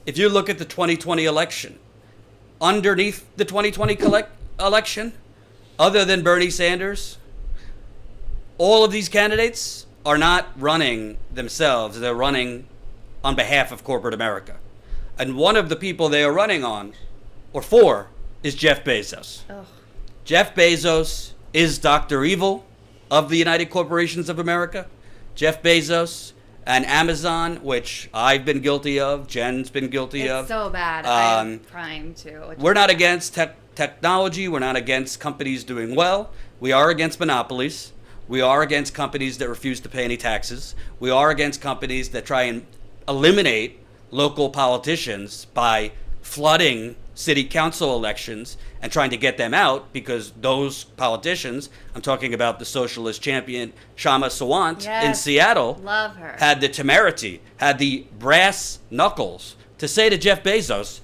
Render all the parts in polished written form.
if you look at the 2020 election, underneath the 2020 election, other than Bernie Sanders, all of these candidates are not running themselves. They're running on behalf of corporate America. And one of the people they are running on, or for, is Jeff Bezos. Ugh. Jeff Bezos is Dr. Evil of the United Corporations of America. Jeff Bezos and Amazon, which I've been guilty of, Jen's been guilty of. It's so bad. I'm trying to. We're not against technology. We're not against companies doing well. We are against monopolies. We are against companies that refuse to pay any taxes. We are against companies that try and eliminate local politicians by flooding city council elections and trying to get them out, because those politicians, I'm talking about the socialist champion Shama Sawant in Seattle, love her, had the temerity, had the brass knuckles to say to Jeff Bezos,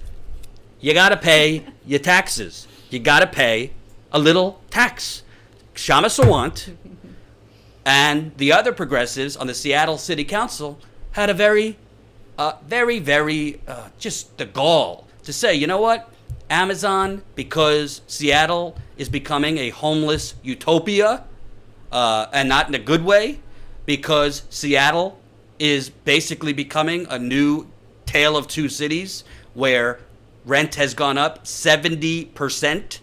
you got to pay your taxes. You got to pay a little tax. Shama Sawant and the other progressives on the Seattle City Council had a very, just the gall to say, you know what? Amazon, because Seattle is becoming a homeless utopia, and not in a good way, because Seattle is basically becoming a new tale of two cities where rent has gone up 70%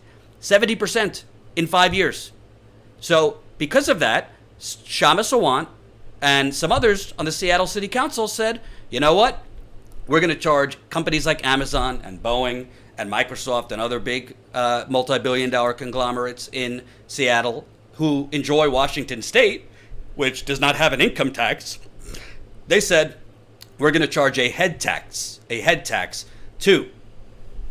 in 5 years. So because of that, Shama Sawant and some others on the Seattle City Council said, you know what? We're going to charge companies like Amazon and Boeing and Microsoft and other big multi-billion-dollar conglomerates in Seattle who enjoy Washington State, which does not have an income tax. They said, we're going to charge a head tax to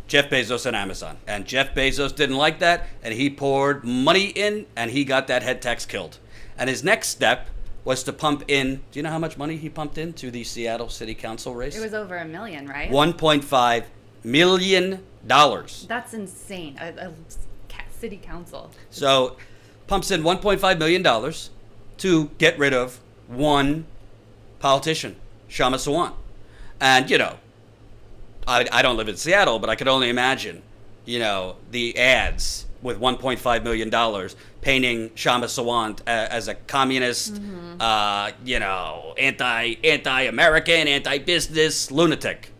Jeff Bezos and Amazon. And Jeff Bezos didn't like that, and he poured money in, and he got that head tax killed. And his next step was to pump in, do you know how much money he pumped into the Seattle City Council race? It was over $1 million, right? $1.5 million. That's insane. A city council. So pumps in $1.5 million to get rid of one politician, Shama Sawant. And, you know, I don't live in Seattle, but I could only imagine, you know, the ads with $1.5 million painting Shama Sawant as a communist, anti-American, anti-business lunatic.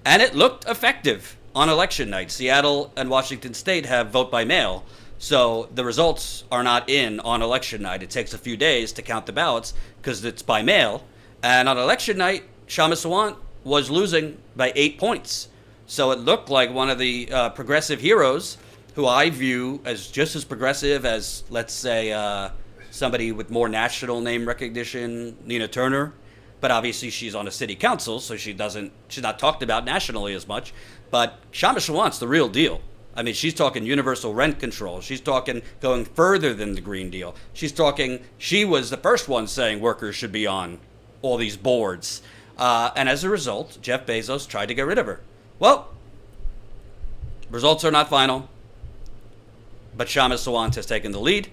And it looked effective on election night. Seattle and Washington State have vote by mail, so the results are not in on election night. It takes a few days to count the ballots because it's by mail. And on election night, Shama Sawant was losing by 8 points. So it looked like one of the progressive heroes, who I view as just as progressive as, let's say, somebody with more national name recognition, Nina Turner. But obviously she's on a city council, so she's not talked about nationally as much. But Shama Sawant's the real deal. I mean, she's talking universal rent control. She's talking going further than the Green Deal. She was the first one saying workers should be on all these boards. And as a result, Jeff Bezos tried to get rid of her. Well, results are not final. But Shama Sawant has taken the lead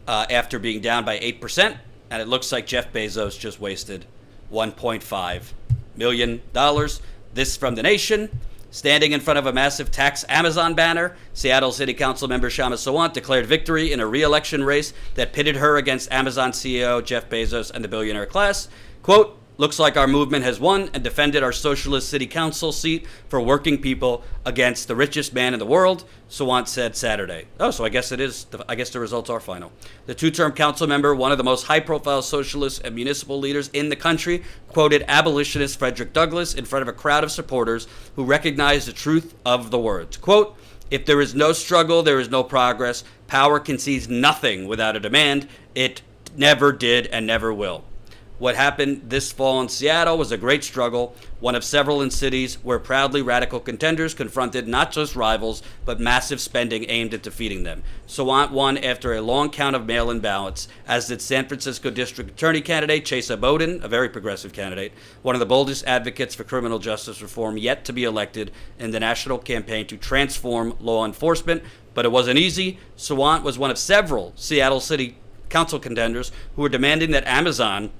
after being down by 8%. And it looks like Jeff Bezos just wasted $1.5 million. This from The Nation. Standing in front of a massive tax Amazon banner, Seattle City Council member Shama Sawant declared victory in a re-election race that pitted her against Amazon CEO Jeff Bezos and the billionaire class. Quote, looks like our movement has won and defended our socialist city council seat for working people against the richest man in the world, Sawant said Saturday. Oh, so I guess the results are final. The two-term council member, one of the most high-profile socialist and municipal leaders in the country, quoted abolitionist Frederick Douglass in front of a crowd of supporters who recognized the truth of the words. Quote, if there is no struggle, there is no progress. Power concedes nothing without a demand. It never did and never will. What happened this fall in Seattle was a great struggle, one of several in cities where proudly radical contenders confronted not just rivals, but massive spending aimed at defeating them. Sawant won after a long count of mail-in ballots, as did San Francisco District Attorney candidate Chesa Boudin, a very progressive candidate, one of the boldest advocates for criminal justice reform yet to be elected in the national campaign to transform law enforcement. But it wasn't easy. Sawant was one of several Seattle City Council contenders who were demanding that Amazon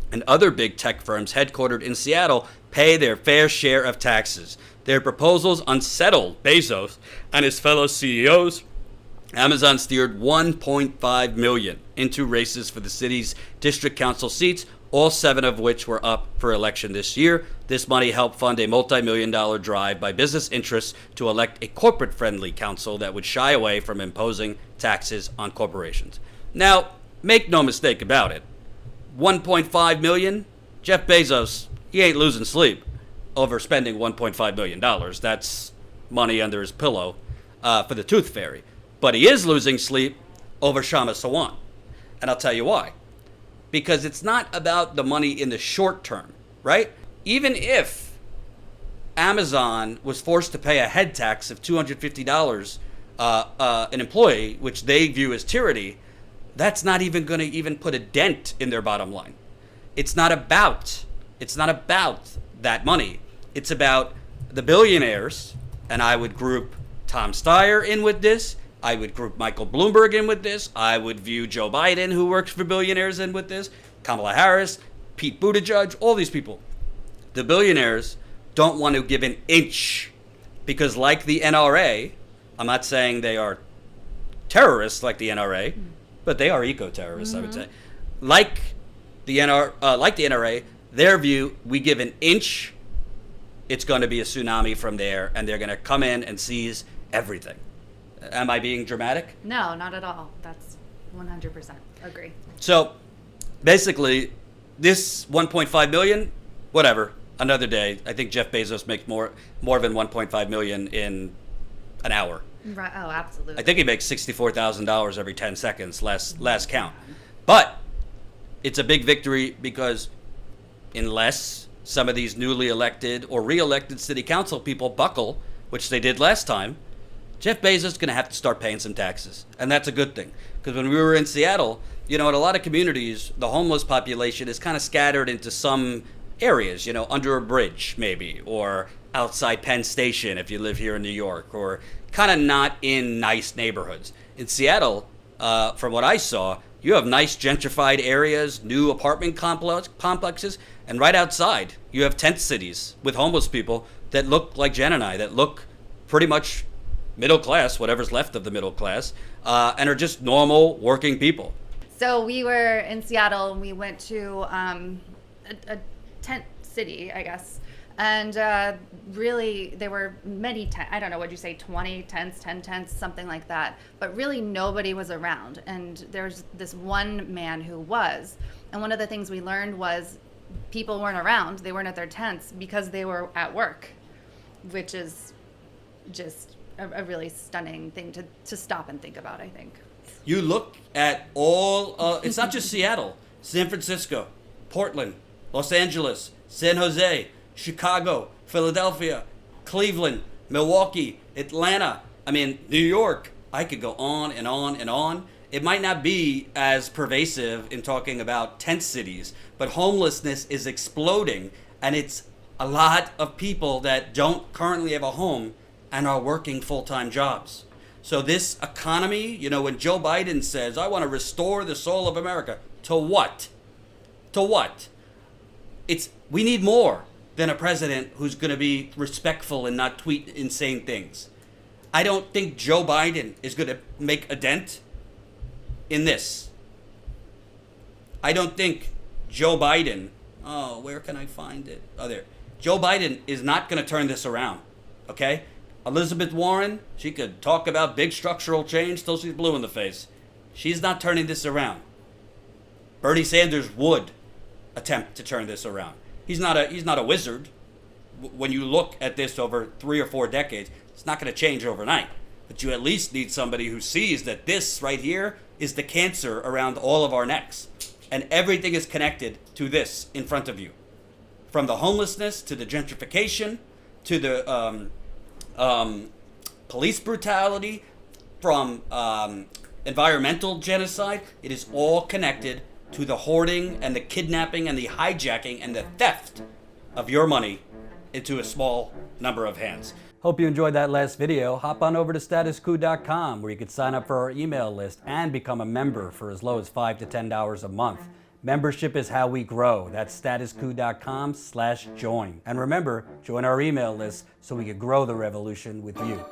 and other big tech firms headquartered in Seattle pay their fair share of taxes. Their proposals unsettled Bezos and his fellow CEOs. Amazon steered $1.5 million into races for the city's district council seats, all 7 of which were up for election this year. This money helped fund a multi-million-dollar drive by business interests to elect a corporate-friendly council that would shy away from imposing taxes on corporations. Now, make no mistake about it, $1.5 million, Jeff Bezos, he ain't losing sleep over spending $1.5 million. That's money under his pillow for the tooth fairy. But he is losing sleep over Shama Sawan. And I'll tell you why. Because it's not about the money in the short term, right? Even if Amazon was forced to pay a head tax of $250 an employee, which they view as tyranny, that's not even going to even put a dent in their bottom line. It's not about that money. It's about the billionaires, and I would group Tom Steyer in with this. I would group Michael Bloomberg in with this. I would view Joe Biden, who works for billionaires, in with this. Kamala Harris, Pete Buttigieg, all these people. The billionaires don't want to give an inch because, like the NRA, I'm not saying they are terrorists like the NRA, but they are eco-terrorists, I would say. Like the NRA, their view, we give an inch, it's going to be a tsunami from there, and they're going to come in and seize everything. Am I being dramatic? No, not at all. That's 100% agree. So basically, this 1.5 million, whatever, another day. I think Jeff Bezos makes more than 1.5 million in an hour. Right. Oh, absolutely. I think he makes $64,000 every 10 seconds, last count. But it's a big victory because unless some of these newly elected or re-elected city council people buckle, which they did last time, Jeff Bezos is going to have to start paying some taxes. And that's a good thing. Because when we were in Seattle, in a lot of communities, the homeless population is kind of scattered into some areas, under a bridge maybe, or outside Penn Station if you live here in New York, or kind of not in nice neighborhoods. In Seattle, from what I saw, you have nice gentrified areas, new apartment complexes, and right outside, you have tent cities with homeless people that look like Jen and I, that look pretty much middle class, whatever's left of the middle class, and are just normal working people. So we were in Seattle and we went to a tent city, I guess. And really, there were many tents. I don't know, what'd you say, 20 tents, 10 tents, something like that. But really, nobody was around. And there's this one man who was. And one of the things we learned was people weren't around. They weren't at their tents because they were at work, which is just a really stunning thing to stop and think about, I think. You look at all, it's not just Seattle, San Francisco, Portland, Los Angeles, San Jose, Chicago, Philadelphia, Cleveland, Milwaukee, Atlanta, New York. I could go on and on and on. It might not be as pervasive in talking about tent cities, but homelessness is exploding, and it's a lot of people that don't currently have a home and are working full-time jobs. So this economy, when Joe Biden says, I want to restore the soul of America, to what? To what? We need more than a president who's going to be respectful and not tweet insane things. I don't think Joe Biden is going to make a dent in this. I don't think Joe Biden, where can I find it? Oh, there. Joe Biden is not going to turn this around, okay? Elizabeth Warren, she could talk about big structural change till she's blue in the face. She's not turning this around. Bernie Sanders would attempt to turn this around. He's not a wizard. When you look at this over 3 or 4 decades, it's not going to change overnight. But you at least need somebody who sees that this right here is the cancer around all of our necks. And everything is connected to this in front of you. From the homelessness to the gentrification to the police brutality, from environmental genocide. It is all connected to the hoarding and the kidnapping and the hijacking and the theft of your money into a small number of hands. Hope you enjoyed that last video. Hop on over to statuscoup.com where you can sign up for our email list and become a member for as low as $5 to $10 a month. Membership is how we grow. That's statuscoup.com/join. And remember, join our email list so we can grow the revolution with you.